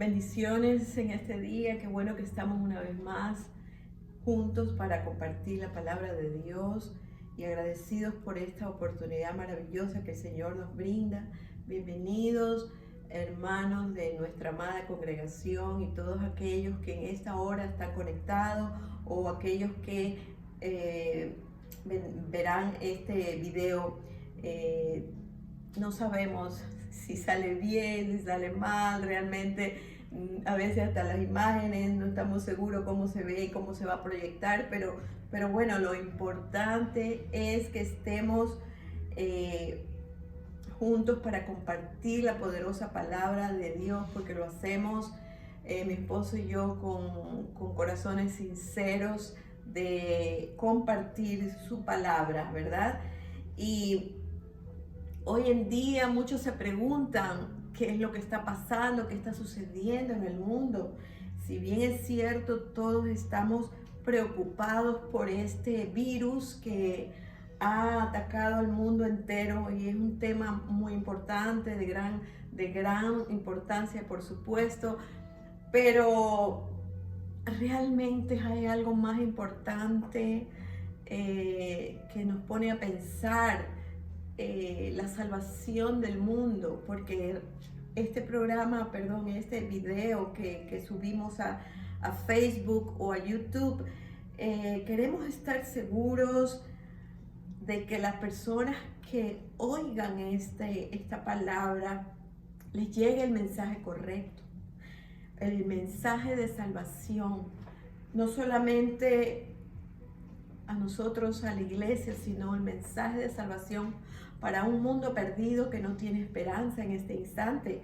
Bendiciones en este día, qué bueno que estamos una vez más juntos para compartir la palabra de Dios y agradecidos por esta oportunidad maravillosa que el Señor nos brinda. Bienvenidos, hermanos de nuestra amada congregación y todos aquellos que en esta hora están conectados o aquellos que verán este video. No sabemos si sale bien, si sale mal, realmente a veces hasta las imágenes no estamos seguros cómo se ve y cómo se va a proyectar, pero bueno, lo importante es que estemos juntos para compartir la poderosa palabra de Dios, porque lo hacemos mi esposo y yo con corazones sinceros de compartir su palabra, ¿verdad? Y hoy en día muchos se preguntan qué es lo que está pasando, qué está sucediendo en el mundo. Si bien es cierto, todos estamos preocupados por este virus que ha atacado al mundo entero y es un tema muy importante, de gran importancia, por supuesto, pero realmente hay algo más importante que nos pone a pensar la salvación del mundo, porque este video que subimos a Facebook o a YouTube, queremos estar seguros de que las personas que oigan esta palabra les llegue el mensaje correcto, el mensaje de salvación, no solamente a nosotros, a la iglesia, sino el mensaje de salvación para un mundo perdido que no tiene esperanza en este instante.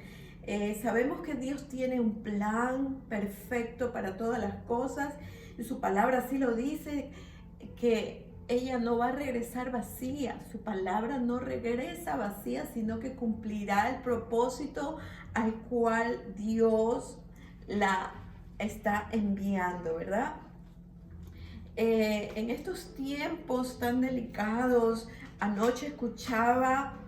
Sabemos que Dios tiene un plan perfecto para todas las cosas y su palabra así lo dice, que ella no va a regresar vacía. Su palabra no regresa vacía, sino que cumplirá el propósito al cual Dios la está enviando, ¿verdad? En estos tiempos tan delicados, anoche escuchaba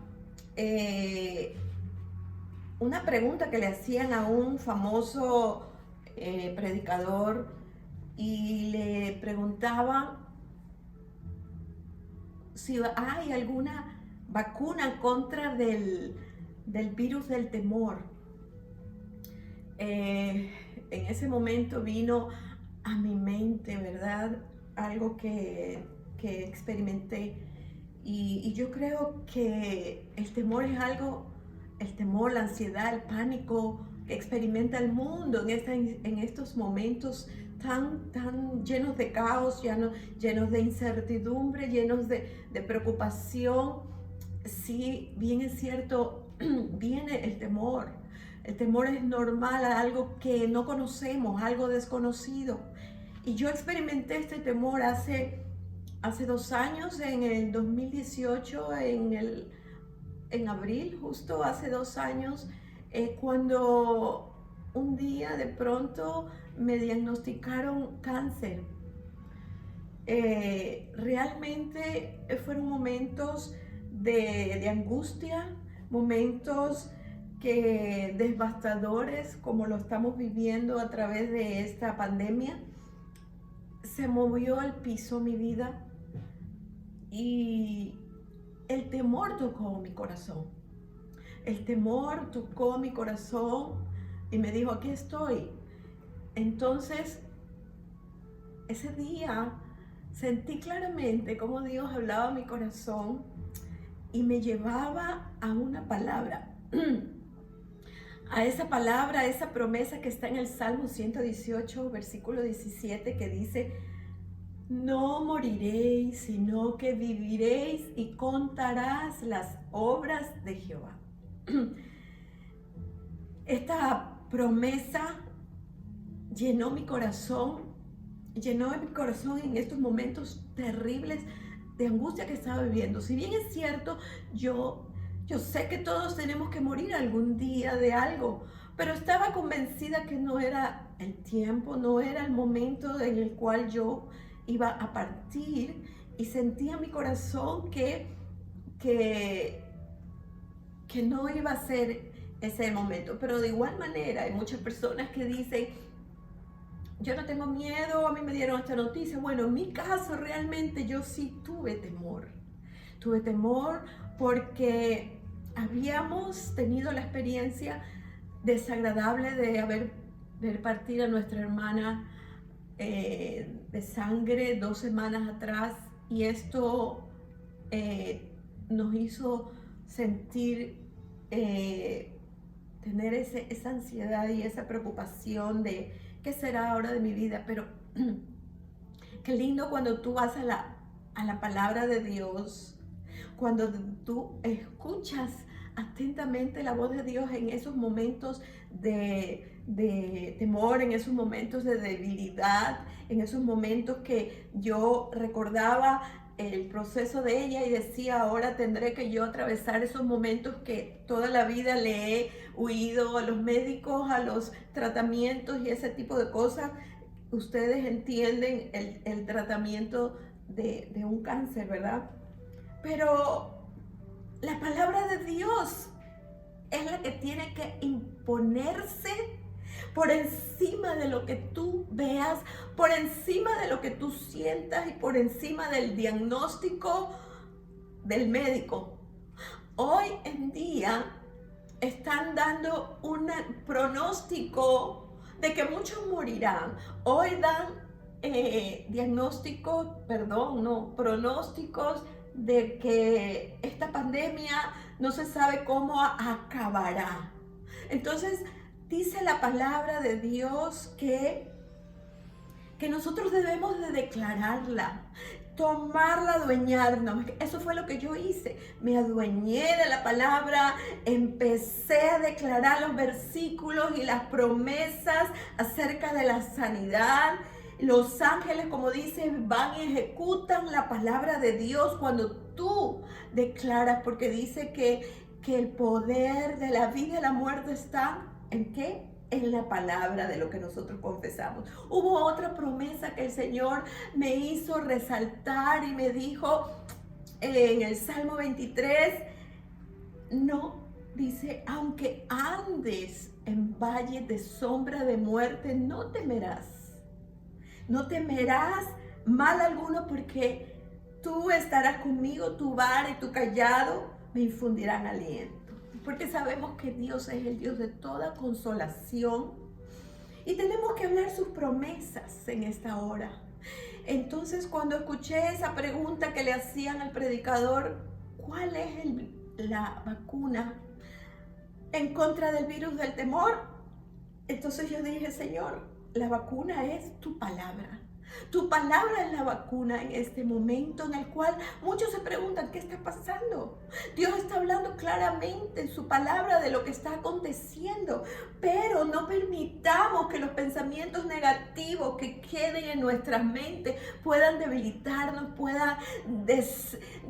una pregunta que le hacían a un famoso predicador y le preguntaban si hay alguna vacuna contra del virus del temor. En ese momento vino a mi mente, ¿verdad? Algo que experimenté y yo creo que el temor es algo, el temor, la ansiedad, el pánico que experimenta el mundo en estos momentos tan llenos de caos, llenos de incertidumbre, llenos de preocupación. Sí, bien es cierto, viene el temor. El temor es normal a algo que no conocemos, algo desconocido. Y yo experimenté este temor hace 2 años, en el 2018, en abril, justo hace 2 años, cuando un día de pronto me diagnosticaron cáncer. Realmente fueron momentos de angustia, momentos devastadores, como lo estamos viviendo a través de esta pandemia. Se movió al piso mi vida y el temor tocó mi corazón. El temor tocó mi corazón y me dijo, aquí estoy. Entonces, ese día sentí claramente cómo Dios hablaba a mi corazón y me llevaba a una palabra. A esa palabra, a esa promesa que está en el Salmo 118, versículo 17, que dice: no moriréis, sino que viviréis y contarás las obras de Jehová. Esta promesa llenó mi corazón en estos momentos terribles de angustia que estaba viviendo. Si bien es cierto, yo sé que todos tenemos que morir algún día de algo, pero estaba convencida que no era el tiempo, no era el momento en el cual yo iba a partir, y sentía en mi corazón que no iba a ser ese momento. Pero de igual manera hay muchas personas que dicen, yo no tengo miedo, a mí me dieron esta noticia. Bueno, en mi caso realmente yo sí tuve temor. Tuve temor porque habíamos tenido la experiencia desagradable de ver partir a nuestra hermana de sangre 2 semanas atrás, y esto nos hizo sentir, tener esa ansiedad y esa preocupación de qué será ahora de mi vida. Pero qué lindo cuando tú vas a la palabra de Dios, cuando tú escuchas atentamente la voz de Dios en esos momentos de temor, en esos momentos de debilidad, en esos momentos que yo recordaba el proceso de ella y decía, ahora tendré que yo atravesar esos momentos que toda la vida le he huido a los médicos, a los tratamientos y ese tipo de cosas. Ustedes entienden el tratamiento de un cáncer, ¿verdad? Pero la palabra de Dios es la que tiene que imponerse por encima de lo que tú veas, por encima de lo que tú sientas y por encima del diagnóstico del médico. Hoy en día están dando un pronóstico de que muchos morirán. Hoy dan pronósticos de que esta pandemia no se sabe cómo acabará. Entonces, dice la palabra de Dios que nosotros debemos de declararla, tomarla, adueñarnos. Eso fue lo que yo hice. Me adueñé de la palabra, empecé a declarar los versículos y las promesas acerca de la sanidad. Los ángeles, como dice, van y ejecutan la palabra de Dios cuando tú declaras, porque dice que el poder de la vida y la muerte está ¿en qué? En la palabra de lo que nosotros confesamos. Hubo otra promesa que el Señor me hizo resaltar y me dijo en el Salmo 23, no, dice, aunque andes en valle de sombra de muerte, no temerás. No temerás mal alguno, porque tú estarás conmigo, tu vara y tu callado me infundirán aliento. Porque sabemos que Dios es el Dios de toda consolación y tenemos que hablar sus promesas en esta hora. Entonces, cuando escuché esa pregunta que le hacían al predicador, ¿cuál es la vacuna en contra del virus del temor? Entonces yo dije, Señor, la vacuna es tu palabra. Tu palabra es la vacuna en este momento en el cual muchos se preguntan, ¿qué está pasando? Dios está hablando claramente en su palabra de lo que está aconteciendo, pero no permitamos que los pensamientos negativos que queden en nuestras mentes puedan debilitarnos, puedan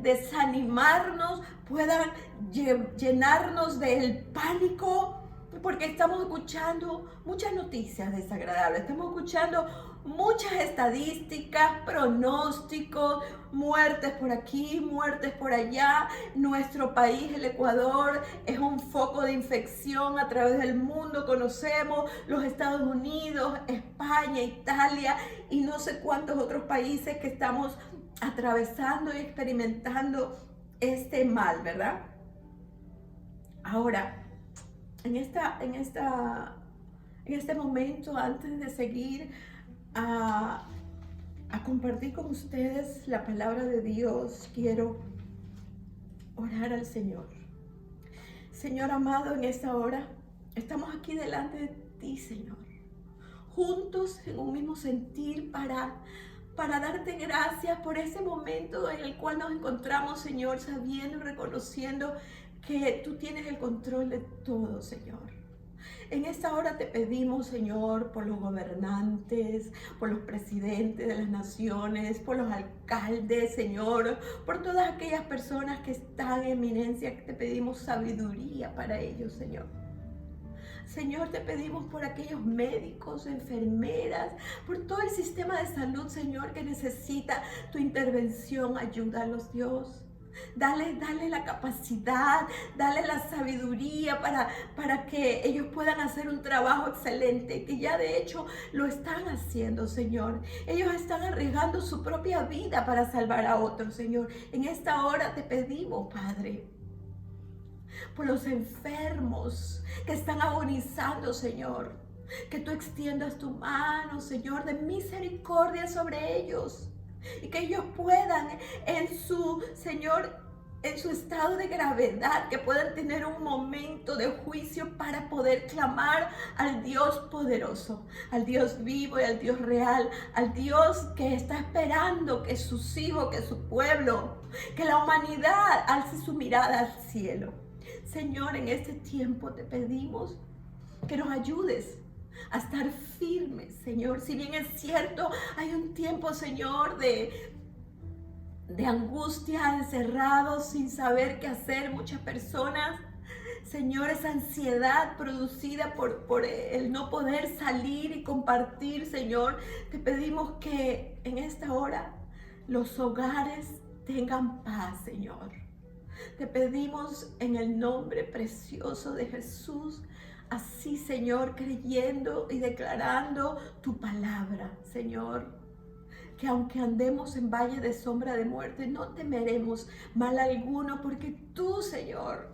desanimarnos, puedan llenarnos del pánico. Porque estamos escuchando muchas noticias desagradables, estamos escuchando muchas estadísticas, pronósticos, muertes por aquí, muertes por allá. Nuestro país, el Ecuador, es un foco de infección a través del mundo. Conocemos los Estados Unidos, España, Italia y no sé cuántos otros países que estamos atravesando y experimentando este mal, ¿verdad? Ahora, en este momento, antes de seguir a compartir con ustedes la palabra de Dios, quiero orar al Señor. Señor amado, en esta hora estamos aquí delante de ti, Señor, juntos en un mismo sentir para darte gracias por ese momento en el cual nos encontramos, Señor, sabiendo y reconociendo que tú tienes el control de todo, Señor. En esta hora te pedimos, Señor, por los gobernantes, por los presidentes de las naciones, por los alcaldes, Señor, por todas aquellas personas que están en eminencia, que te pedimos sabiduría para ellos, Señor. Señor, te pedimos por aquellos médicos, enfermeras, por todo el sistema de salud, Señor, que necesita tu intervención. Ayúdalos, Dios. Dale la capacidad, dale la sabiduría para que ellos puedan hacer un trabajo excelente, que ya de hecho lo están haciendo, Señor. Ellos están arriesgando su propia vida para salvar a otros, Señor. En esta hora te pedimos, Padre, por los enfermos que están agonizando, Señor, que tú extiendas tu mano, Señor, de misericordia sobre ellos. Y que ellos puedan Señor, en su estado de gravedad, que puedan tener un momento de juicio para poder clamar al Dios poderoso, al Dios vivo y al Dios real, al Dios que está esperando que sus hijos, que su pueblo, que la humanidad alce su mirada al cielo. Señor, en este tiempo te pedimos que nos ayudes a estar firmes, Señor. Si bien es cierto, hay un tiempo, Señor, de angustia, encerrados, sin saber qué hacer, muchas personas. Señor, esa ansiedad producida por el no poder salir y compartir, Señor, te pedimos que en esta hora los hogares tengan paz, Señor. Te pedimos en el nombre precioso de Jesús, así, Señor, creyendo y declarando tu palabra, Señor, que aunque andemos en valle de sombra de muerte, no temeremos mal alguno, porque tú, Señor,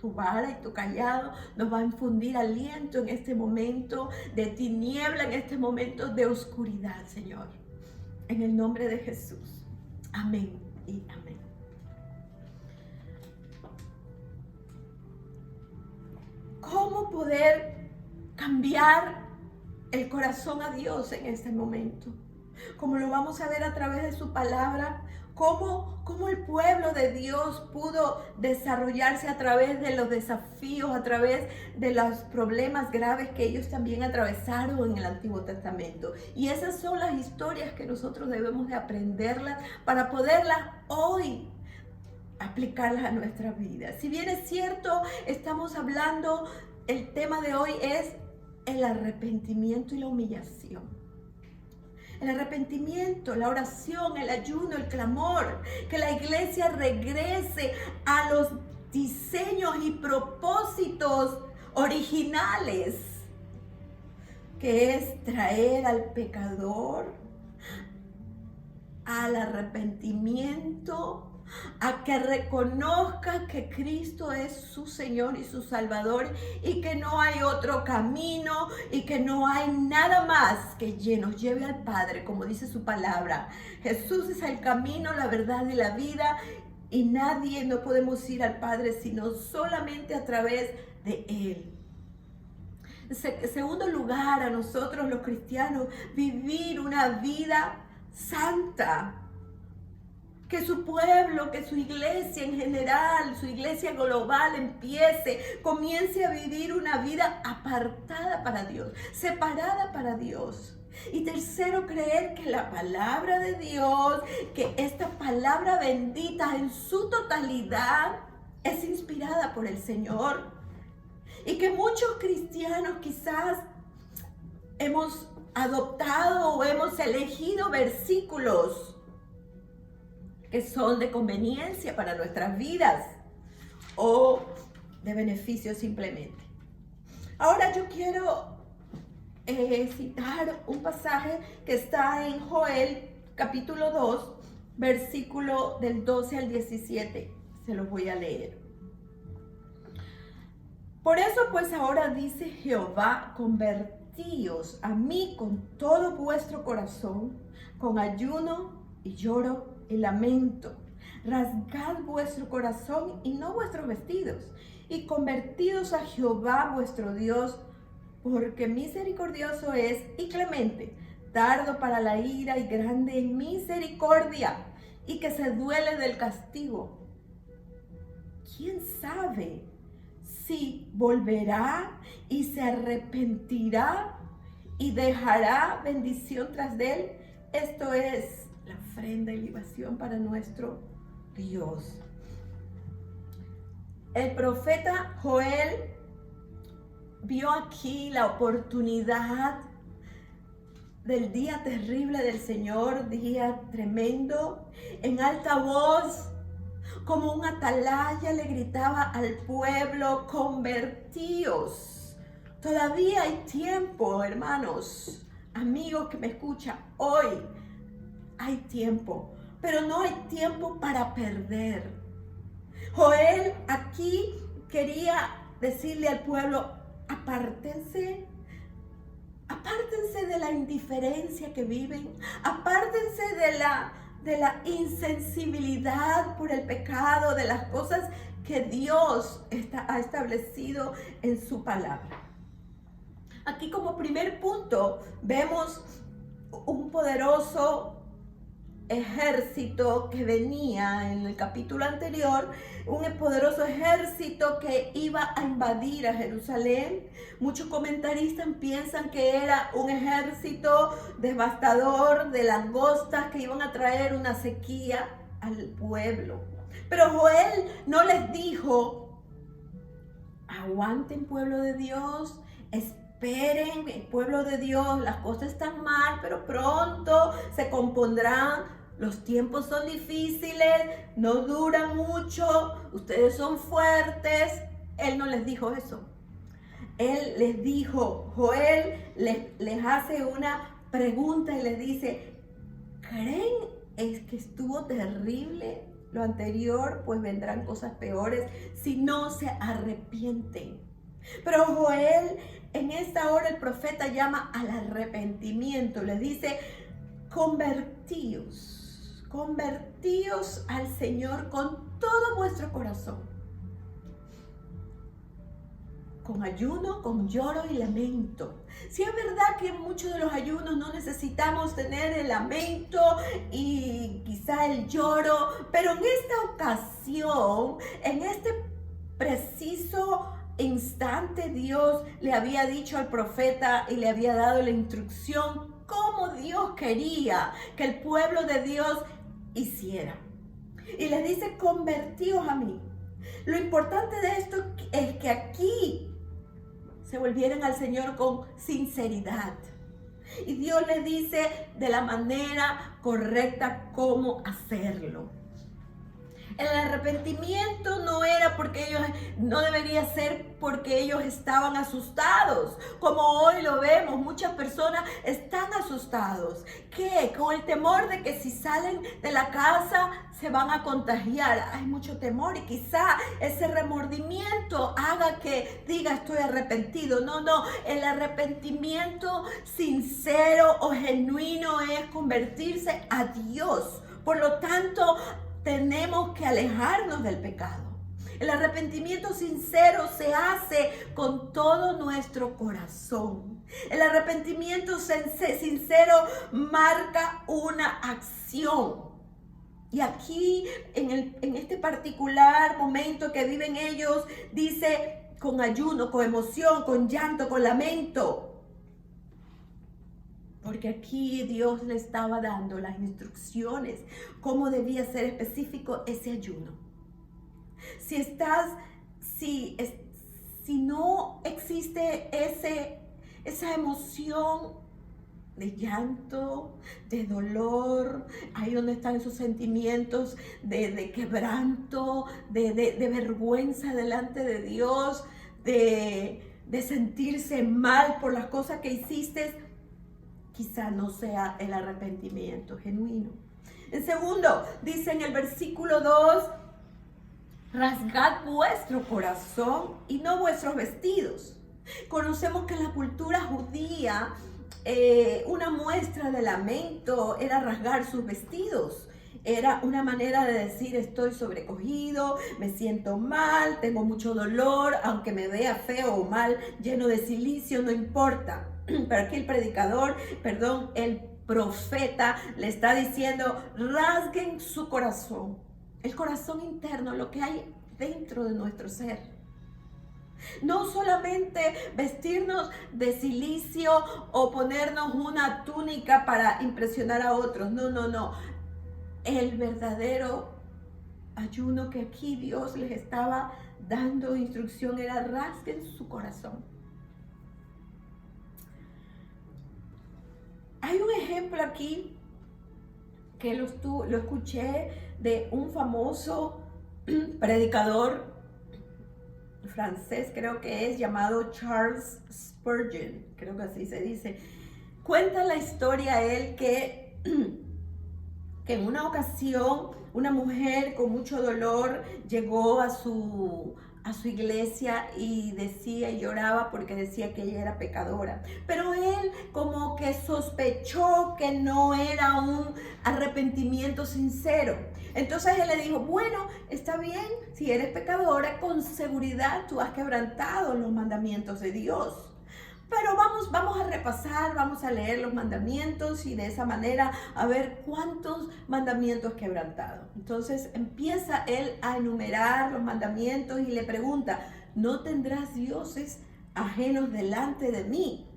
tu vara y tu callado nos va a infundir aliento en este momento de tiniebla, en este momento de oscuridad, Señor. En el nombre de Jesús. Amén y amén. ¿Cómo poder cambiar el corazón a Dios en este momento? Como lo vamos a ver a través de su palabra, cómo el pueblo de Dios pudo desarrollarse a través de los desafíos, a través de los problemas graves que ellos también atravesaron en el Antiguo Testamento. Y esas son las historias que nosotros debemos de aprenderlas para poderlas hoy aplicarlas a nuestra vida. Si bien es cierto, estamos hablando, el tema de hoy es el arrepentimiento y la humillación. El arrepentimiento, la oración, el ayuno, el clamor, que la iglesia regrese a los diseños y propósitos originales, que es traer al pecador al arrepentimiento, a que reconozca que Cristo es su Señor y su Salvador y que no hay otro camino y que no hay nada más que nos lleve al Padre, como dice su palabra. Jesús es el camino, la verdad y la vida, y no podemos ir al Padre sino solamente a través de Él. En segundo lugar, a nosotros los cristianos, vivir una vida santa. Que su pueblo, que su iglesia en general, su iglesia global comience a vivir una vida apartada para Dios, separada para Dios. Y tercero, creer que la palabra de Dios, que esta palabra bendita en su totalidad es inspirada por el Señor. Y que muchos cristianos quizás hemos adoptado o hemos elegido versículos que son de conveniencia para nuestras vidas o de beneficio simplemente. Ahora yo quiero citar un pasaje que está en Joel capítulo 2, versículo del 12 al 17. Se los voy a leer. Por eso pues ahora dice Jehová, convertíos a mí con todo vuestro corazón, con ayuno y lloro y lamento. Rasgad vuestro corazón y no vuestros vestidos, y convertidos a Jehová vuestro Dios, porque misericordioso es y clemente, tardo para la ira y grande en misericordia, y que se duele del castigo. ¿Quién sabe si volverá y se arrepentirá y dejará bendición tras de él? Esto es la ofrenda y libación para nuestro Dios. El profeta Joel vio aquí la oportunidad del día terrible del Señor, día tremendo, en alta voz Como un atalaya le gritaba al pueblo, convertíos. Todavía hay tiempo, hermanos, amigos que me escuchan, hoy hay tiempo, pero no hay tiempo para perder. Joel aquí quería decirle al pueblo, apártense de la indiferencia que viven, apártense de la insensibilidad por el pecado, de las cosas que Dios ha establecido en su palabra. Aquí como primer punto vemos un poderoso ejército que venía en el capítulo anterior, un poderoso ejército que iba a invadir a Jerusalén. Muchos comentaristas piensan que era un ejército devastador de langostas que iban a traer una sequía al pueblo. Pero Joel no les dijo, aguanten, pueblo de Dios, esperen, el pueblo de Dios, las cosas están mal, pero pronto se compondrán. Los tiempos son difíciles, no duran mucho, ustedes son fuertes. Él no les dijo eso. Él les dijo, Joel les hace una pregunta y les dice, ¿creen es que estuvo terrible lo anterior? Pues vendrán cosas peores si no se arrepienten. Pero Joel, en esta hora el profeta llama al arrepentimiento, les dice, convertíos al Señor con todo vuestro corazón, con ayuno, con lloro y lamento. Sí, es verdad que en muchos de los ayunos no necesitamos tener el lamento y quizá el lloro, pero en esta ocasión, en este preciso instante, Dios le había dicho al profeta y le había dado la instrucción cómo Dios quería que el pueblo de Dios hiciera. Y les dice, convertíos a mí. Lo importante de esto es que aquí se volvieran al Señor con sinceridad. Y Dios les dice de la manera correcta cómo hacerlo. El arrepentimiento no era porque ellos, no debería ser porque ellos estaban asustados, como hoy lo vemos, muchas personas están asustados. ¿Qué? Con el temor de que si salen de la casa se van a contagiar. Hay mucho temor y quizá ese remordimiento haga que diga estoy arrepentido. No, el arrepentimiento sincero o genuino es convertirse a Dios. Por lo tanto, tenemos que alejarnos del pecado. El arrepentimiento sincero se hace con todo nuestro corazón. El arrepentimiento sincero marca una acción. Y aquí, en este particular momento que viven ellos, dice con ayuno, con emoción, con llanto, con lamento. Porque aquí Dios le estaba dando las instrucciones, cómo debía ser específico ese ayuno. Si no existe esa emoción de llanto, de dolor, ahí donde están esos sentimientos de quebranto, de vergüenza delante de Dios, de sentirse mal por las cosas que hiciste, quizá no sea el arrepentimiento genuino. En segundo, dice en el versículo 2, rasgad vuestro corazón y no vuestros vestidos. Conocemos que en la cultura judía una muestra de lamento era rasgar sus vestidos. Era una manera de decir estoy sobrecogido, me siento mal, tengo mucho dolor, aunque me vea feo o mal, lleno de silicio, no importa. Pero aquí el profeta le está diciendo, rasguen su corazón, el corazón interno, lo que hay dentro de nuestro ser. No solamente vestirnos de silicio o ponernos una túnica para impresionar a otros, no. El verdadero ayuno que aquí Dios les estaba dando instrucción era rasguen su corazón. Hay un ejemplo aquí que lo escuché de un famoso predicador francés, creo que es, llamado Charles Spurgeon, creo que así se dice. Cuenta la historia él que en una ocasión una mujer con mucho dolor llegó a su iglesia y decía y lloraba porque decía que ella era pecadora. Pero él como que sospechó que no era un arrepentimiento sincero. Entonces él le dijo, bueno, está bien, si eres pecadora, con seguridad tú has quebrantado los mandamientos de Dios. Pero vamos a repasar, vamos a leer los mandamientos y de esa manera a ver cuántos mandamientos quebrantado. Entonces empieza él a enumerar los mandamientos y le pregunta, ¿no tendrás dioses ajenos delante de mí?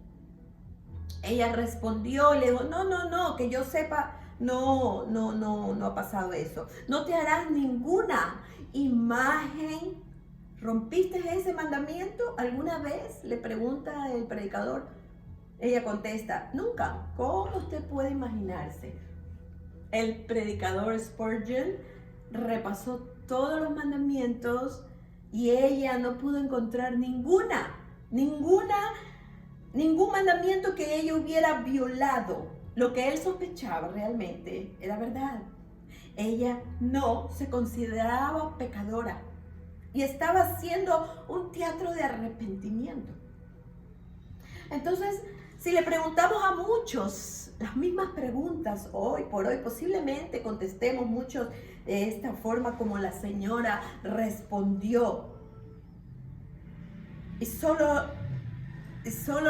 Ella respondió, le dijo, no, que yo sepa, no ha pasado eso. No te harás ninguna imagen. ¿Rompiste ese mandamiento alguna vez? Le pregunta el predicador. Ella contesta, nunca. ¿Cómo usted puede imaginarse? El predicador Spurgeon repasó todos los mandamientos y ella no pudo encontrar ningún mandamiento que ella hubiera violado. Lo que él sospechaba realmente era verdad. Ella no se consideraba pecadora. Y estaba haciendo un teatro de arrepentimiento. Entonces, si le preguntamos a muchos las mismas preguntas hoy por hoy, posiblemente contestemos muchos de esta forma como la señora respondió. Y solo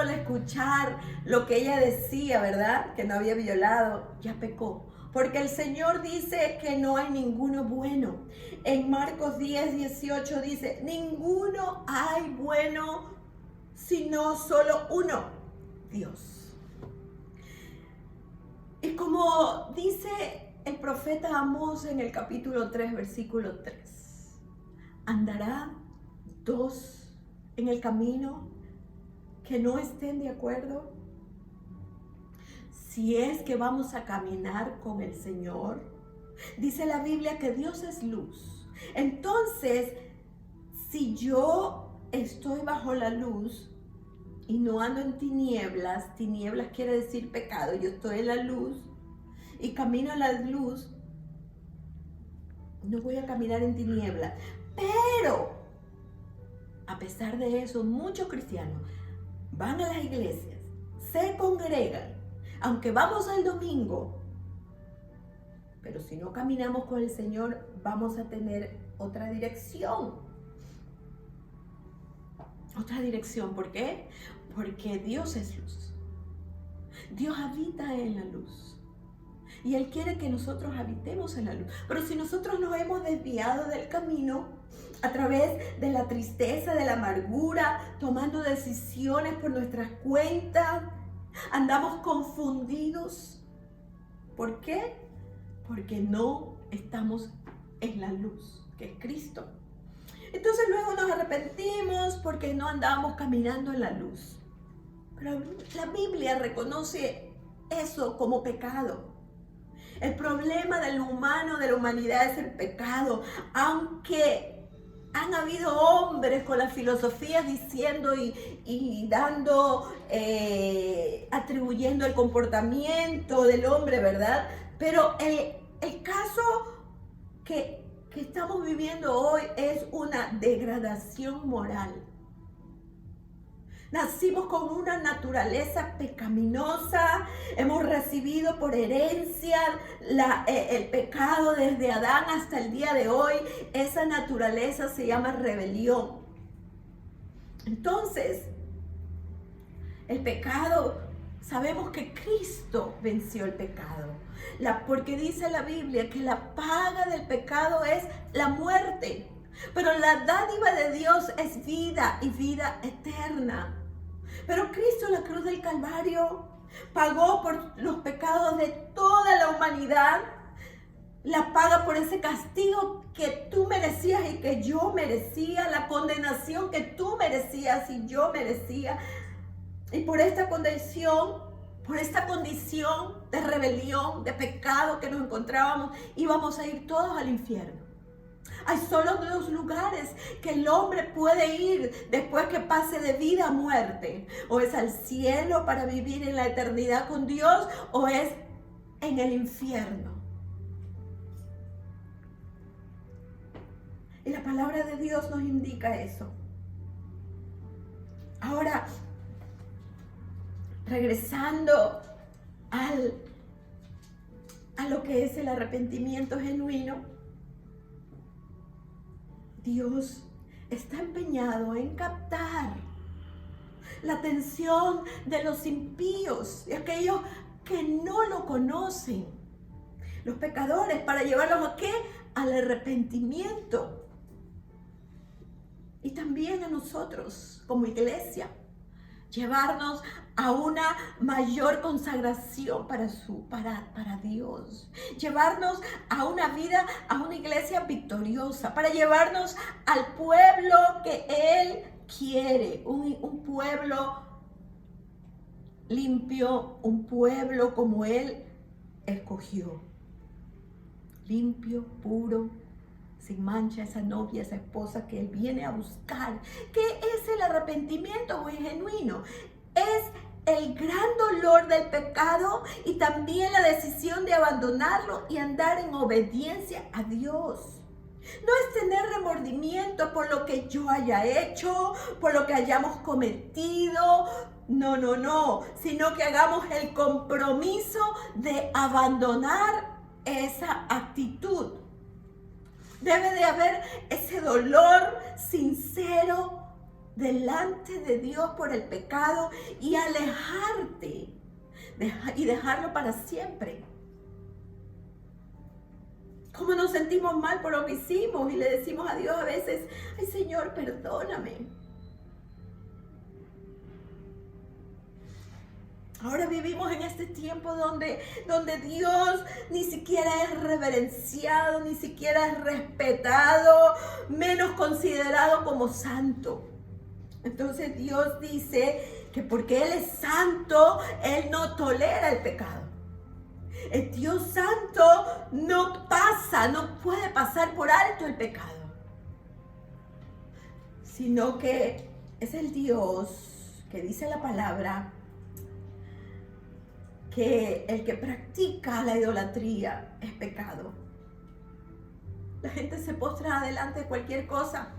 al escuchar lo que ella decía, ¿verdad? Que no había violado, ya pecó. Porque el Señor dice que no hay ninguno bueno. En Marcos 10:18 dice, ninguno hay bueno, sino solo uno, Dios. Y como dice el profeta Amós en el capítulo 3, versículo 3, ¿andarán dos en el camino que no estén de acuerdo? Si es que vamos a caminar con el Señor, dice la Biblia que Dios es luz. Entonces, si yo estoy bajo la luz y no ando en tinieblas quiere decir pecado, yo estoy en la luz y camino en la luz, no voy a caminar en tinieblas. Pero, a pesar de eso, muchos cristianos van a las iglesias, se congregan, aunque vamos al domingo, pero si no caminamos con el Señor, vamos a tener otra dirección. Otra dirección, ¿por qué? Porque Dios es luz. Dios habita en la luz. Y Él quiere que nosotros habitemos en la luz. Pero si nosotros nos hemos desviado del camino a través de la tristeza, de la amargura, tomando decisiones por nuestras cuentas, andamos confundidos. ¿Por qué? Porque no estamos en la luz, que es Cristo. Entonces luego nos arrepentimos porque no andamos caminando en la luz. Pero la Biblia reconoce eso como pecado. El problema del humano, de la humanidad, es el pecado. Aunque han habido hombres con las filosofías diciendo y dando, atribuyendo el comportamiento del hombre, ¿verdad? Pero el caso que estamos viviendo hoy es una degradación moral. Nacimos con una naturaleza pecaminosa, hemos recibido por herencia el pecado desde Adán hasta el día de hoy. Esa naturaleza se llama rebelión. Entonces, el pecado, sabemos que Cristo venció el pecado. Porque dice la Biblia que la paga del pecado es la muerte. Pero la dádiva de Dios es vida y vida eterna. Pero Cristo en la cruz del Calvario pagó por los pecados de toda la humanidad. La paga por ese castigo que tú merecías y que yo merecía. La condenación que tú merecías y yo merecía. Y por esta condición de rebelión, de pecado que nos encontrábamos, íbamos a ir todos al infierno. Hay solo dos lugares que el hombre puede ir después que pase de vida a muerte. O es al cielo para vivir en la eternidad con Dios, o es en el infierno. Y la palabra de Dios nos indica eso. Ahora, regresando a lo que es el arrepentimiento genuino, Dios está empeñado en captar la atención de los impíos, de aquellos que no lo conocen, los pecadores, para llevarlos ¿a qué? Al arrepentimiento. Y también a nosotros como iglesia, llevarnos a una mayor consagración para Dios. Llevarnos a una vida, a una iglesia victoriosa, para llevarnos al pueblo que Él quiere. Un pueblo limpio, un pueblo como Él escogió. Limpio, puro, sin mancha, esa novia, esa esposa que Él viene a buscar. ¿Qué es el arrepentimiento muy genuino? Es el gran dolor del pecado y también la decisión de abandonarlo y andar en obediencia a Dios. No es tener remordimiento por lo que yo haya hecho, por lo que hayamos cometido. No, sino que hagamos el compromiso de abandonar esa actitud. Debe de haber ese dolor sincero delante de Dios por el pecado y alejarte y dejarlo para siempre. ¿Cómo nos sentimos mal por lo que hicimos? Y le decimos a Dios a veces, ay Señor, perdóname. Ahora vivimos en este tiempo donde Dios ni siquiera es reverenciado, ni siquiera es respetado, menos considerado como santo. Entonces Dios dice que porque Él es santo, Él no tolera el pecado. El Dios santo no puede pasar por alto el pecado. Sino que es el Dios que dice la palabra que el que practica la idolatría es pecado. La gente se postra delante de cualquier cosa,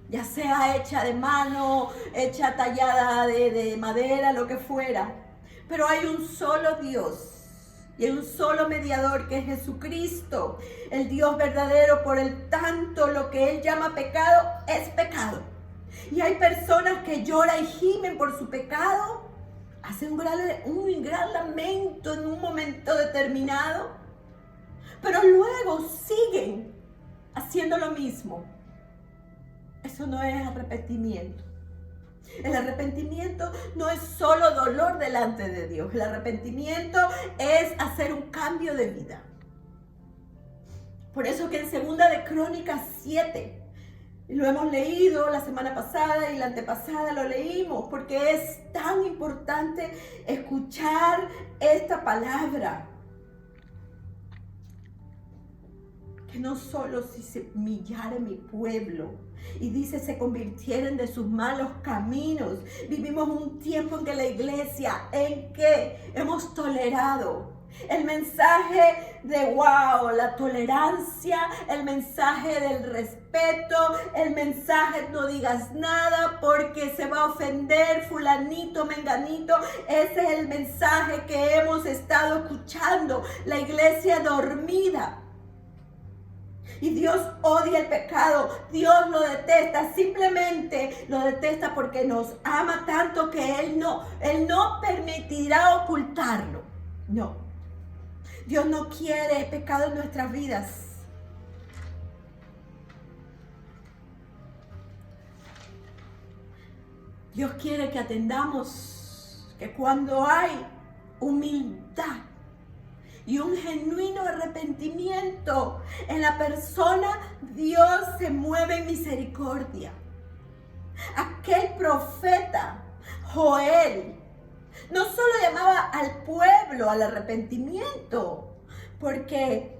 ya sea hecha de mano, hecha tallada de madera, lo que fuera. Pero hay un solo Dios y hay un solo mediador que es Jesucristo, el Dios verdadero. Por el tanto, lo que Él llama pecado es pecado. Y hay personas que lloran y gimen por su pecado, hacen un gran lamento en un momento determinado, pero luego siguen haciendo lo mismo. Eso no es arrepentimiento. El arrepentimiento no es solo dolor delante de Dios. El arrepentimiento es hacer un cambio de vida. Por eso que en 2 de Crónicas 7, lo hemos leído la semana pasada y la antepasada lo leímos, porque es tan importante escuchar esta palabra. Que no solo si se humillare mi pueblo, y dice se convirtieren de sus malos caminos. Vivimos un tiempo en que la iglesia, en que hemos tolerado el mensaje de la tolerancia, el mensaje del respeto, el mensaje no digas nada porque se va a ofender fulanito, menganito. Ese es el mensaje que hemos estado escuchando, la iglesia dormida. Y Dios odia el pecado, Dios lo detesta, simplemente lo detesta porque nos ama tanto que Él no permitirá ocultarlo. No, Dios no quiere pecado en nuestras vidas. Dios quiere que atendamos que cuando hay humildad y un genuino arrepentimiento en la persona, Dios se mueve en misericordia. Aquel profeta, Joel, no solo llamaba al pueblo al arrepentimiento, porque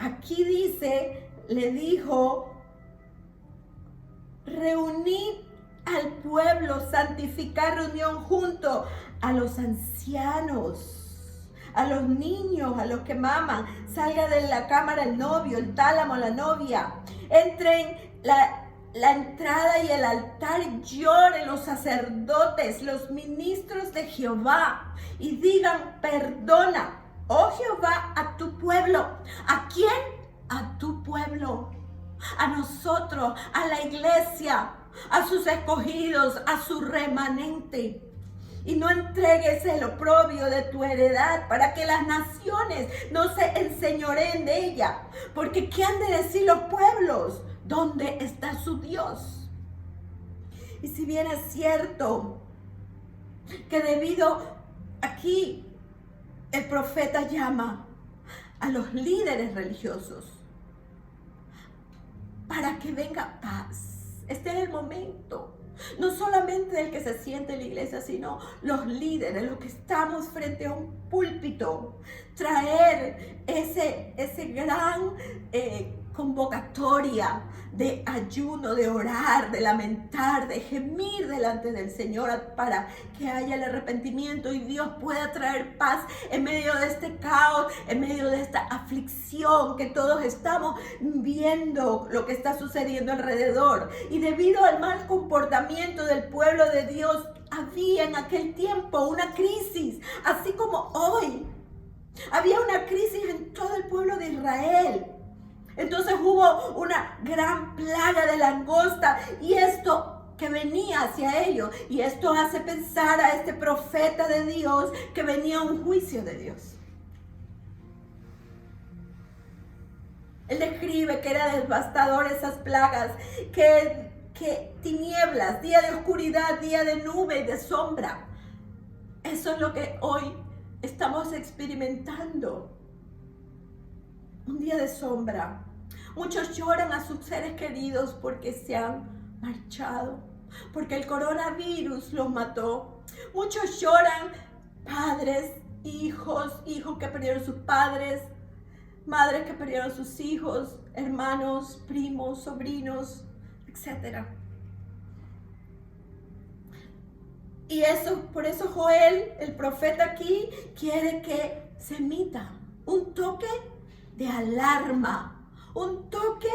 aquí dice, le dijo, reunid al pueblo, santificar reunión junto a los ancianos, a los niños, a los que maman. Salga de la cámara el novio, el tálamo, la novia. Entren la entrada y el altar, lloren los sacerdotes, los ministros de Jehová, y digan, perdona, oh Jehová, a tu pueblo. ¿A quién? A tu pueblo, a nosotros, a la iglesia, a sus escogidos, a su remanente. Y no entregues el oprobio de tu heredad para que las naciones no se enseñoreen de ella. Porque ¿qué han de decir los pueblos? ¿Dónde está su Dios? Y si bien es cierto que debido aquí el profeta llama a los líderes religiosos para que venga paz. Este es el momento. No solamente del que se siente en la iglesia, sino los líderes, los que estamos frente a un púlpito, traer ese gran convocatoria de ayuno, de orar, de lamentar, de gemir delante del Señor para que haya el arrepentimiento y Dios pueda traer paz en medio de este caos, en medio de esta aflicción que todos estamos viendo lo que está sucediendo alrededor. Y debido al mal comportamiento del pueblo de Dios, había en aquel tiempo una crisis, así como hoy. Había una crisis en todo el pueblo de Israel. Entonces hubo una gran plaga de langosta y esto que venía hacia ellos. Y esto hace pensar a este profeta de Dios que venía un juicio de Dios. Él describe que era devastador esas plagas, que tinieblas, día de oscuridad, día de nube y de sombra. Eso es lo que hoy estamos experimentando. Un día de sombra. Muchos lloran a sus seres queridos porque se han marchado, porque el coronavirus los mató. Muchos lloran padres, hijos que perdieron sus padres, madres que perdieron sus hijos, hermanos, primos, sobrinos, etc. Y por eso Joel, el profeta aquí, quiere que se emita un toque de alarma, un toque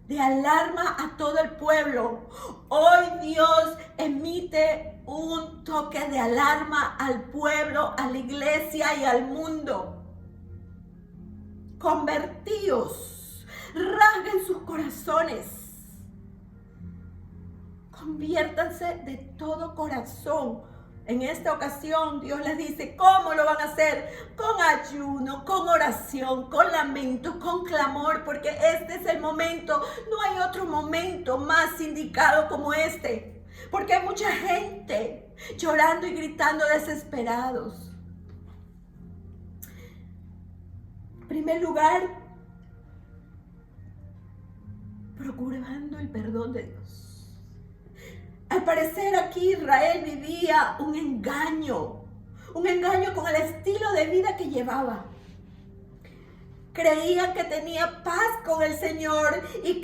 de alarma a todo el pueblo. Hoy Dios emite un toque de alarma al pueblo, a la iglesia y al mundo. Convertíos, rasguen sus corazones, conviértanse de todo corazón. En esta ocasión Dios les dice cómo lo van a hacer: con ayuno, con oración, con lamento, con clamor, porque este es el momento. No hay otro momento más indicado como este, porque hay mucha gente llorando y gritando desesperados. En primer lugar, procurando el perdón de Dios. Al parecer aquí Israel vivía un engaño con el estilo de vida que llevaba. Creían que tenía paz con el Señor y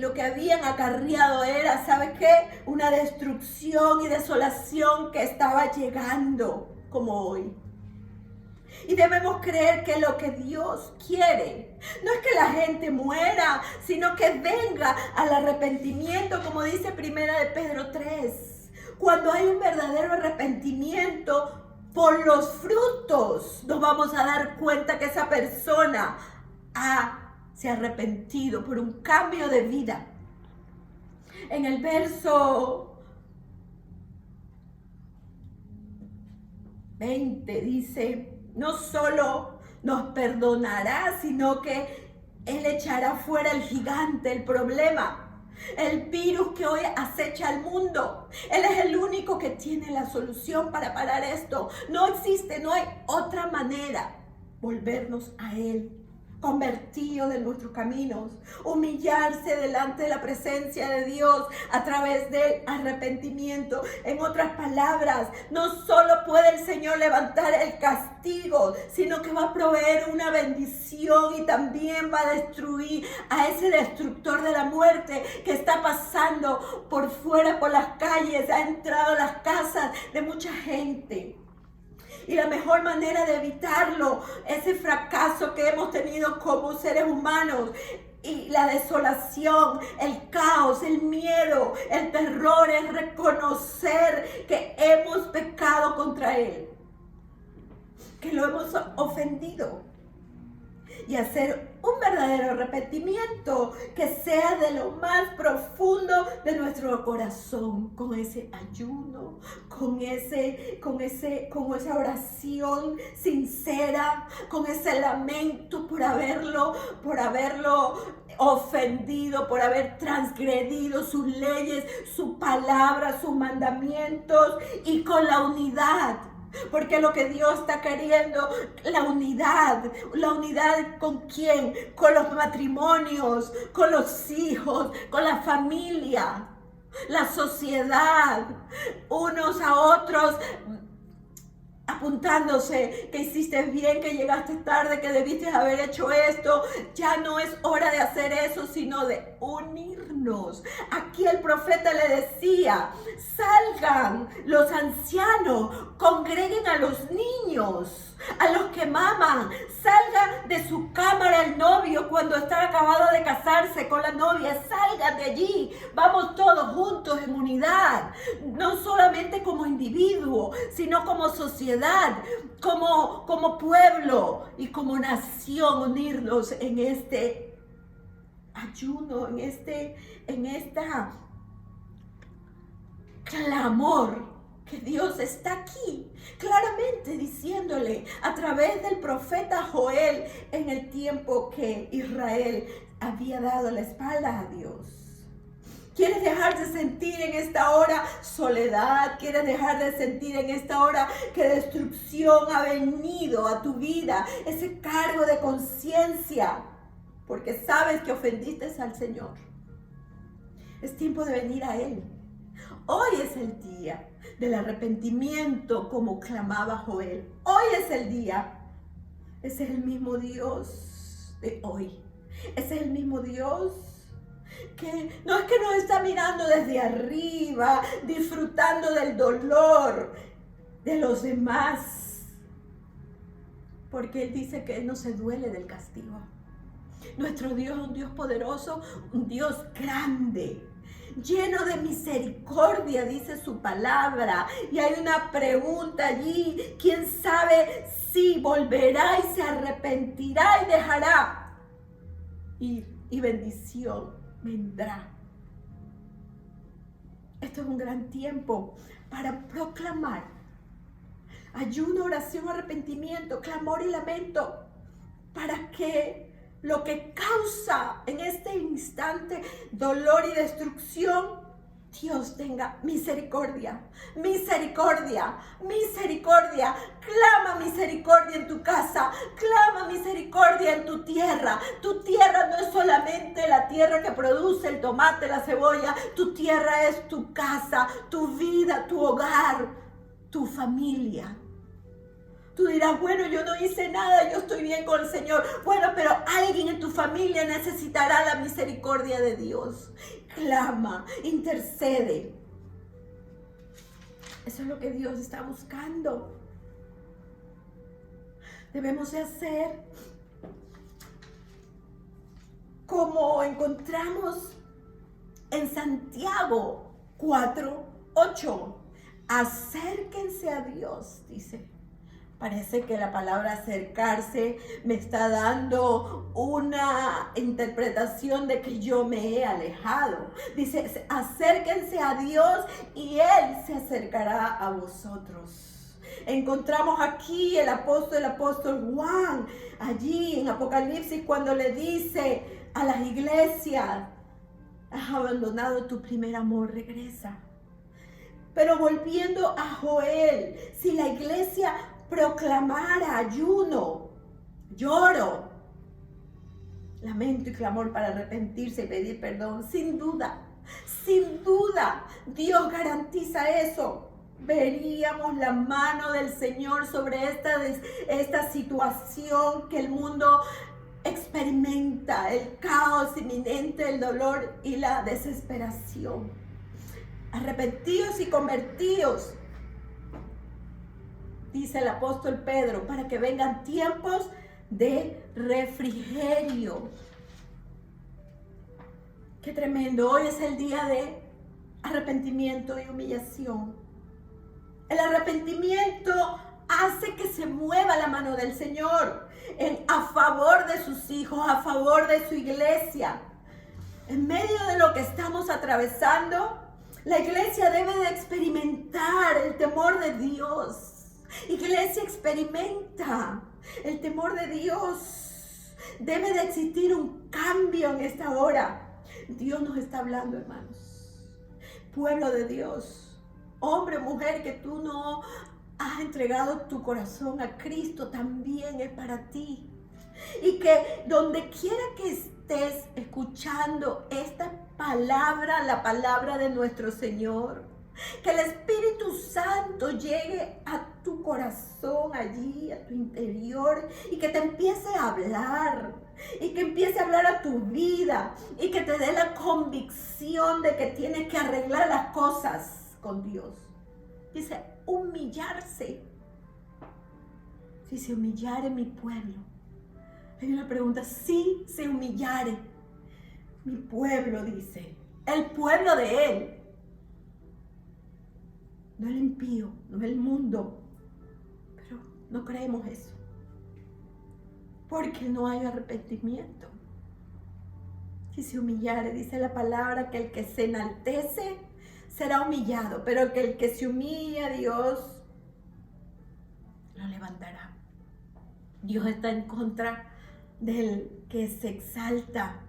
lo que habían acarreado era, ¿sabe qué? Una destrucción y desolación que estaba llegando como hoy. Y debemos creer que lo que Dios quiere no es que la gente muera, sino que venga al arrepentimiento, como dice Primera de Pedro 3. Cuando hay un verdadero arrepentimiento, por los frutos nos vamos a dar cuenta que esa persona se ha arrepentido por un cambio de vida. En el verso 20 dice: no solo nos perdonará, sino que Él echará fuera el gigante, el problema, el virus que hoy acecha al mundo. Él es el único que tiene la solución para parar esto. No existe, no hay otra manera. Volvernos a Él, convertido de nuestros caminos, humillarse delante de la presencia de Dios a través del arrepentimiento. En otras palabras, no solo puede el Señor levantar el castigo, sino que va a proveer una bendición y también va a destruir a ese destructor de la muerte que está pasando por fuera, por las calles, ha entrado a las casas de mucha gente. Y la mejor manera de evitarlo, ese fracaso que hemos tenido como seres humanos, y la desolación, el caos, el miedo, el terror, es reconocer que hemos pecado contra Él, que lo hemos ofendido, y hacer un verdadero arrepentimiento que sea de lo más profundo de nuestro corazón, con ese ayuno, con esa oración sincera, con ese lamento por haberlo ofendido, por haber transgredido sus leyes, su palabra, sus mandamientos, y con la unidad. Porque lo que Dios está queriendo, la unidad ¿con quién? Con los matrimonios, con los hijos, con la familia, la sociedad, unos a otros, apuntándose, que hiciste bien, que llegaste tarde, que debiste haber hecho esto. Ya no es hora de hacer eso, sino de unirnos. Aquí el profeta le decía: salgan los ancianos, congreguen a los niños, a los que maman, salgan de su cámara el novio cuando está acabado de casarse con la novia, salgan de allí, vamos todos juntos en unidad, no solamente como individuo, sino como sociedad, como pueblo y como nación, unirnos en este ayuno, en esta clamor, que Dios está aquí, claramente diciéndole a través del profeta Joel, en el tiempo que Israel había dado la espalda a Dios. ¿Quieres dejar de sentir en esta hora soledad? ¿Quieres dejar de sentir en esta hora que destrucción ha venido a tu vida? Ese cargo de conciencia, porque sabes que ofendiste al Señor. Es tiempo de venir a Él. Hoy es el día del arrepentimiento, como clamaba Joel. Hoy es el día. Ese es el mismo Dios de hoy. Ese es el mismo Dios que no es que nos está mirando desde arriba, disfrutando del dolor de los demás, porque Él dice que Él no se duele del castigo. Nuestro Dios es un Dios poderoso, un Dios grande, lleno de misericordia, dice su palabra. Y hay una pregunta allí: ¿quién sabe si volverá y se arrepentirá y dejará ir? Y bendición vendrá. Esto es un gran tiempo para proclamar ayuno, oración, arrepentimiento, clamor y lamento, para que lo que causa en este instante dolor y destrucción, Dios tenga misericordia, misericordia, misericordia. Clama misericordia en tu casa, clama misericordia en tu tierra. Tu tierra no es solamente la tierra que produce el tomate, la cebolla. Tu tierra es tu casa, tu vida, tu hogar, tu familia. Tú dirás: bueno, yo no hice nada, yo estoy bien con el Señor. Bueno, pero alguien en tu familia necesitará la misericordia de Dios. Clama, intercede. Eso es lo que Dios está buscando. Debemos de hacer como encontramos en Santiago 4:8. Acérquense a Dios, dice. Parece que la palabra acercarse me está dando una interpretación de que yo me he alejado. Dice: acérquense a Dios y Él se acercará a vosotros. Encontramos aquí el apóstol Juan, allí en Apocalipsis, cuando le dice a las iglesias: has abandonado tu primer amor, regresa. Pero volviendo a Joel, si la iglesia proclamara ayuno, lloro, lamento y clamor para arrepentirse y pedir perdón. Sin duda, Dios garantiza eso. Veríamos la mano del Señor sobre esta situación que el mundo experimenta, el caos inminente, el dolor y la desesperación. Arrepentidos y convertidos, dice el apóstol Pedro, para que vengan tiempos de refrigerio. Qué tremendo. Hoy es el día de arrepentimiento y humillación. El arrepentimiento hace que se mueva la mano del Señor a favor de sus hijos, a favor de su iglesia. En medio de lo que estamos atravesando, la iglesia debe de experimentar el temor de Dios. Iglesia, experimenta el temor de Dios. Debe de existir un cambio en esta hora. Dios nos está hablando, hermanos. Pueblo de Dios, hombre, mujer, que tú no has entregado tu corazón a Cristo, también es para ti. Y que donde quiera que estés escuchando esta palabra, la palabra de nuestro Señor, que el Espíritu Santo llegue a tu corazón allí, a tu interior, y que te empiece a hablar, y que empiece a hablar a tu vida, y que te dé la convicción de que tienes que arreglar las cosas con Dios. Dice, humillarse. Si se humillare mi pueblo. Hay una pregunta, si se humillare mi pueblo, dice, el pueblo de Él. No el impío, no el mundo, pero no creemos eso, porque no hay arrepentimiento. Si se humillare, dice la palabra, que el que se enaltece será humillado, pero que el que se humilla a Dios lo levantará. Dios está en contra del que se exalta,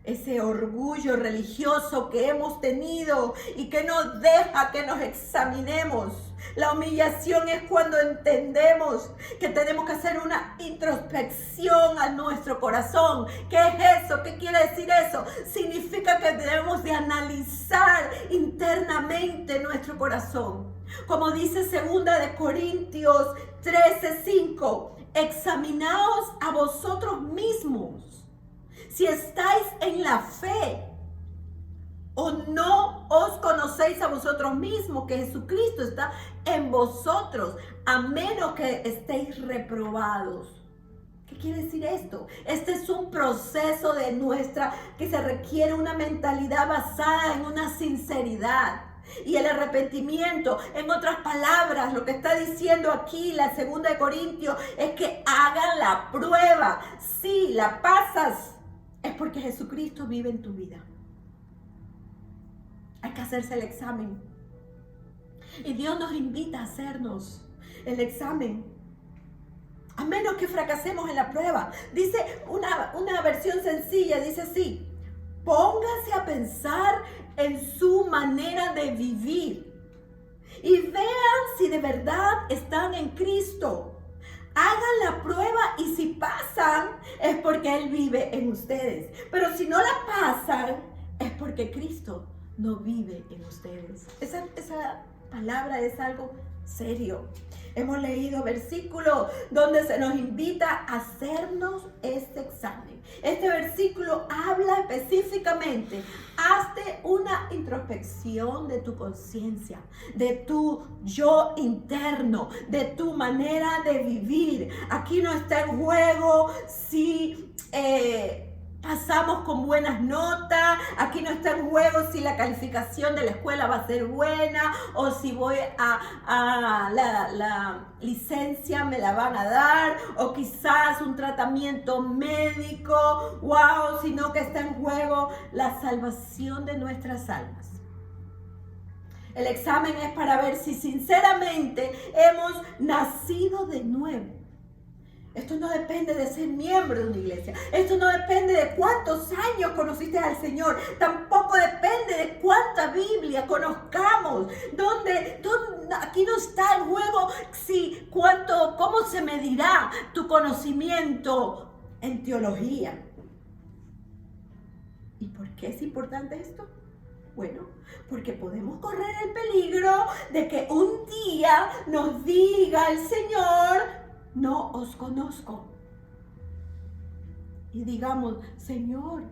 ese orgullo religioso que hemos tenido y que nos deja que nos examinemos. La humillación es cuando entendemos que tenemos que hacer una introspección a nuestro corazón. ¿Qué es eso? ¿Qué quiere decir eso? Significa que debemos de analizar internamente nuestro corazón. Como dice 2 Corintios 13:5, examinaos a vosotros mismos si estáis en la fe, o no os conocéis a vosotros mismos que Jesucristo está en vosotros, a menos que estéis reprobados. ¿Qué quiere decir esto? Este es un proceso que se requiere una mentalidad basada en una sinceridad. Y el arrepentimiento, en otras palabras, lo que está diciendo aquí la 2 Corintios es que hagan la prueba. Si la pasas, es porque Jesucristo vive en tu vida. Hay que hacerse el examen. Y Dios nos invita a hacernos el examen. A menos que fracasemos en la prueba. Dice una versión sencilla, dice así: póngase a pensar en su manera de vivir y vean si de verdad están en Cristo. Hagan la prueba y si pasan es porque Él vive en ustedes. Pero si no la pasan es porque Cristo no vive en ustedes. Esa palabra es algo serio. Hemos leído versículos donde se nos invita a hacernos este examen. Este versículo habla específicamente: hazte una introspección de tu conciencia, de tu yo interno, de tu manera de vivir. Aquí no está en juego si pasamos con buenas notas. Aquí no está en juego si la calificación de la escuela va a ser buena o si voy a la licencia me la van a dar, o quizás un tratamiento médico, sino que está en juego la salvación de nuestras almas. El examen es para ver si sinceramente hemos nacido de nuevo. Esto no depende de ser miembro de una iglesia. Esto no depende de cuántos años conociste al Señor. Tampoco depende de cuánta Biblia conozcamos. Aquí no está en juego cómo se medirá tu conocimiento en teología. ¿Y por qué es importante esto? Bueno, porque podemos correr el peligro de que un día nos diga el Señor, no os conozco. Y digamos, Señor,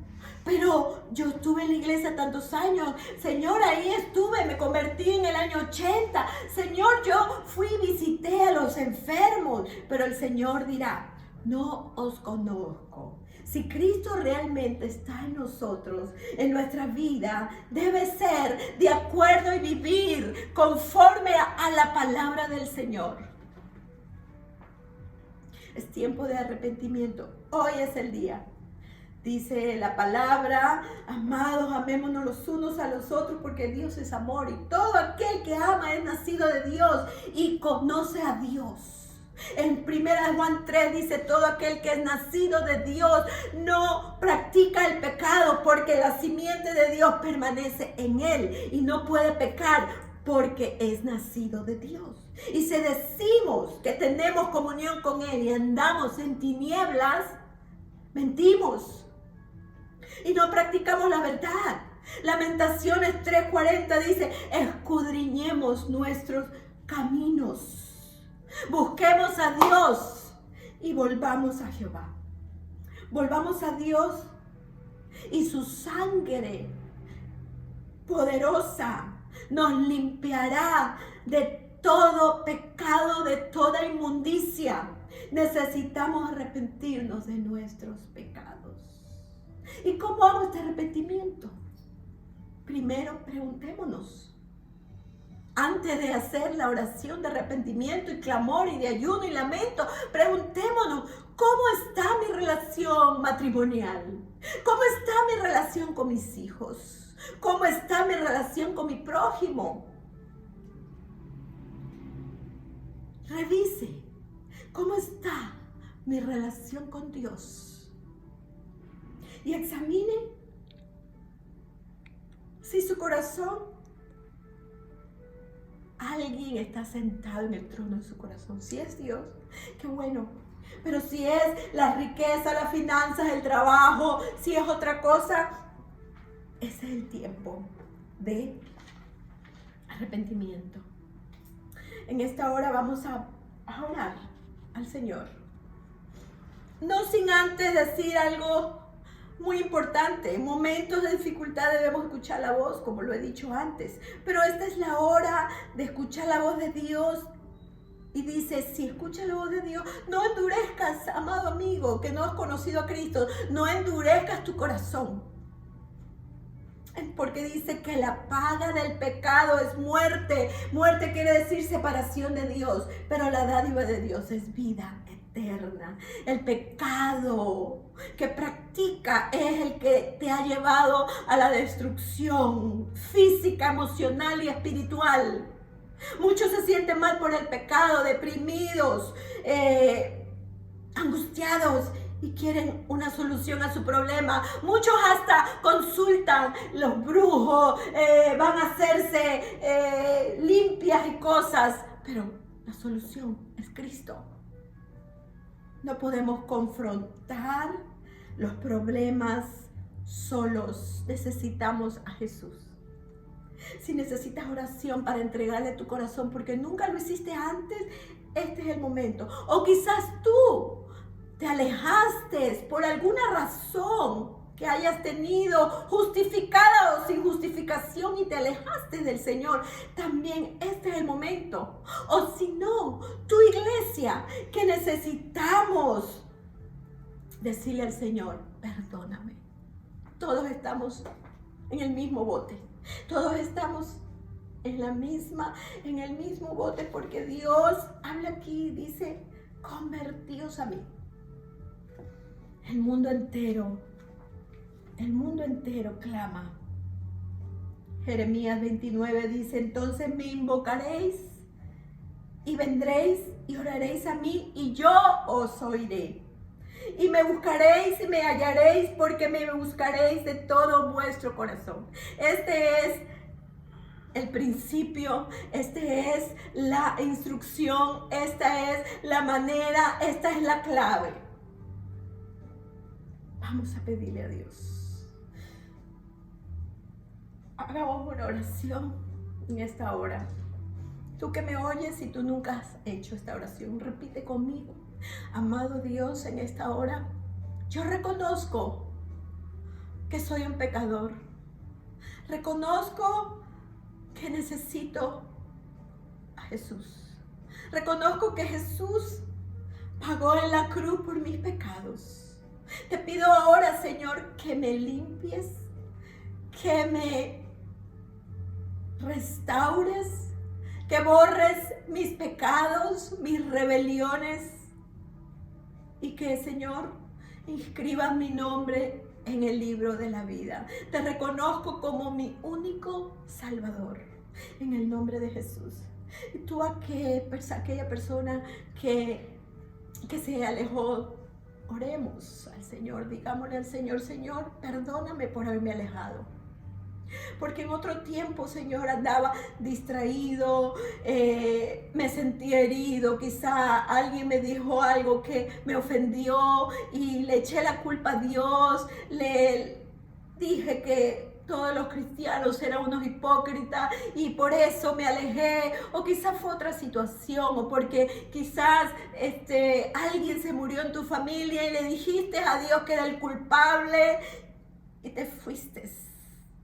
pero yo estuve en la iglesia tantos años. Señor, ahí estuve, me convertí en el año 80. Señor, yo fui y visité a los enfermos. Pero el Señor dirá, no os conozco. Si Cristo realmente está en nosotros, en nuestra vida, debe ser de acuerdo y vivir conforme a la palabra del Señor. Es tiempo de arrepentimiento. Hoy es el día. Dice la palabra, amados, amémonos los unos a los otros porque Dios es amor y todo aquel que ama es nacido de Dios y conoce a Dios. En 1 Juan 3 dice, todo aquel que es nacido de Dios no practica el pecado porque la simiente de Dios permanece en él y no puede pecar porque es nacido de Dios. Y si decimos que tenemos comunión con él y andamos en tinieblas, mentimos y no practicamos la verdad. Lamentaciones 3:40 dice, escudriñemos nuestros caminos. Busquemos a Dios y volvamos a Jehová. Volvamos a Dios y su sangre poderosa nos limpiará de todo pecado, de toda inmundicia. Necesitamos arrepentirnos de nuestros pecados. ¿Y cómo hago este arrepentimiento? Primero preguntémonos. Antes de hacer la oración de arrepentimiento y clamor y de ayuno y lamento, preguntémonos, ¿cómo está mi relación matrimonial? ¿Cómo está mi relación con mis hijos? ¿Cómo está mi relación con mi prójimo? Revise, ¿cómo está mi relación con Dios? Y examine si su corazón, alguien está sentado en el trono de su corazón. Si es Dios, qué bueno. Pero si es la riqueza, las finanzas, el trabajo, si es otra cosa, ese es el tiempo de arrepentimiento. En esta hora vamos a orar al Señor. No sin antes decir algo muy importante. En momentos de dificultad debemos escuchar la voz, como lo he dicho antes. Pero esta es la hora de escuchar la voz de Dios. Y dice, si escuchas la voz de Dios, no endurezcas, amado amigo, que no has conocido a Cristo. No endurezcas tu corazón. Porque dice que la paga del pecado es muerte. Muerte quiere decir separación de Dios. Pero la dádiva de Dios es vida eterna. El pecado que practica es el que te ha llevado a la destrucción física, emocional y espiritual. Muchos se sienten mal por el pecado, deprimidos, angustiados y quieren una solución a su problema. Muchos hasta consultan los brujos, van a hacerse limpias y cosas, pero la solución es Cristo. No podemos confrontar los problemas solos. Necesitamos a Jesús. Si necesitas oración para entregarle tu corazón porque nunca lo hiciste antes, este es el momento. O quizás tú te alejaste por alguna razón que hayas tenido, justificada o sin justificación, y te alejaste del Señor. También este es el momento. O si no, tu iglesia, que necesitamos decirle al Señor, perdóname. Todos estamos en el mismo bote. Todos estamos en el mismo bote, porque Dios habla aquí y dice, convertíos a mí. El mundo entero clama. Jeremías 29 dice, entonces me invocaréis y vendréis y oraréis a mí y yo os oiré. Y me buscaréis y me hallaréis, porque me buscaréis de todo vuestro corazón. Este es el principio, este es la instrucción, esta es la manera, esta es la clave. Vamos a pedirle a Dios. hagamos una oración en esta hora. Tú que me oyes y tú nunca has hecho esta oración, repite conmigo. Amado Dios, en esta hora, yo reconozco que soy un pecador. Reconozco que necesito a Jesús. Reconozco que Jesús pagó en la cruz por mis pecados. Te pido ahora, Señor, que me limpies, que me restaures, que borres mis pecados, mis rebeliones y que, Señor, inscribas mi nombre en el libro de la vida. Te reconozco como mi único Salvador, en el nombre de Jesús. Y tú, aquella persona que se alejó, oremos al Señor, digámosle al Señor: Señor, perdóname por haberme alejado. Porque en otro tiempo, Señor, andaba distraído, me sentí herido, quizá alguien me dijo algo que me ofendió y le eché la culpa a Dios, le dije que todos los cristianos eran unos hipócritas y por eso me alejé, o quizás fue otra situación, o porque quizás alguien se murió en tu familia y le dijiste a Dios que era el culpable y te fuiste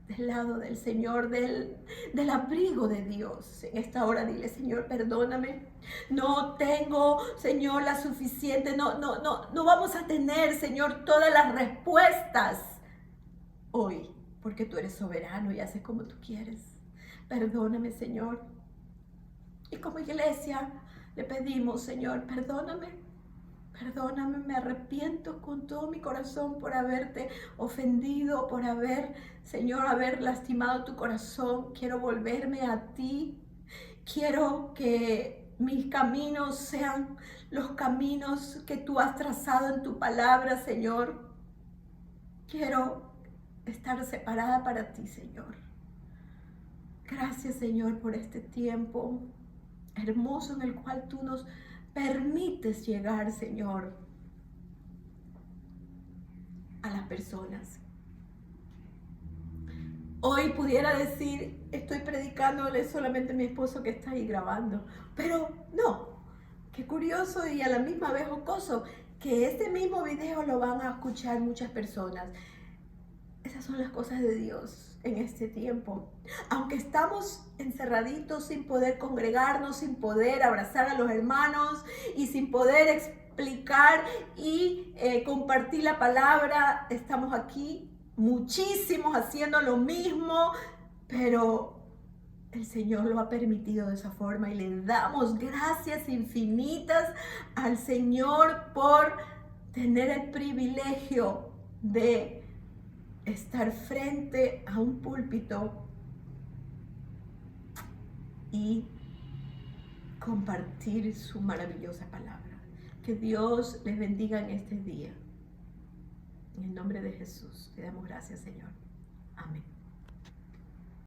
del lado del Señor, del abrigo de Dios. En esta hora dile: Señor, perdóname. No tengo, Señor, la suficiente, no vamos a tener, Señor, todas las respuestas hoy, porque tú eres soberano y haces como tú quieres. Perdóname, Señor. Y como iglesia le pedimos: Señor, perdóname. Perdóname, me arrepiento con todo mi corazón por haberte ofendido, por Señor, haber lastimado tu corazón. Quiero volverme a ti. Quiero que mis caminos sean los caminos que tú has trazado en tu palabra, Señor. Quiero estar separada para ti, Señor. Gracias, Señor, por este tiempo hermoso en el cual tú nos permites llegar, Señor, a las personas. Hoy pudiera decir: estoy predicándole solamente a mi esposo que está ahí grabando, pero no. Qué curioso y a la misma vez jocoso que este mismo video lo van a escuchar muchas personas. Esas son las cosas de Dios en este tiempo. Aunque estamos encerraditos sin poder congregarnos, sin poder abrazar a los hermanos y sin poder explicar y compartir la palabra, estamos aquí muchísimos haciendo lo mismo, pero el Señor lo ha permitido de esa forma y le damos gracias infinitas al Señor por tener el privilegio de estar frente a un púlpito y compartir su maravillosa palabra. Que Dios les bendiga en este día. En el nombre de Jesús, te damos gracias, Señor. Amén.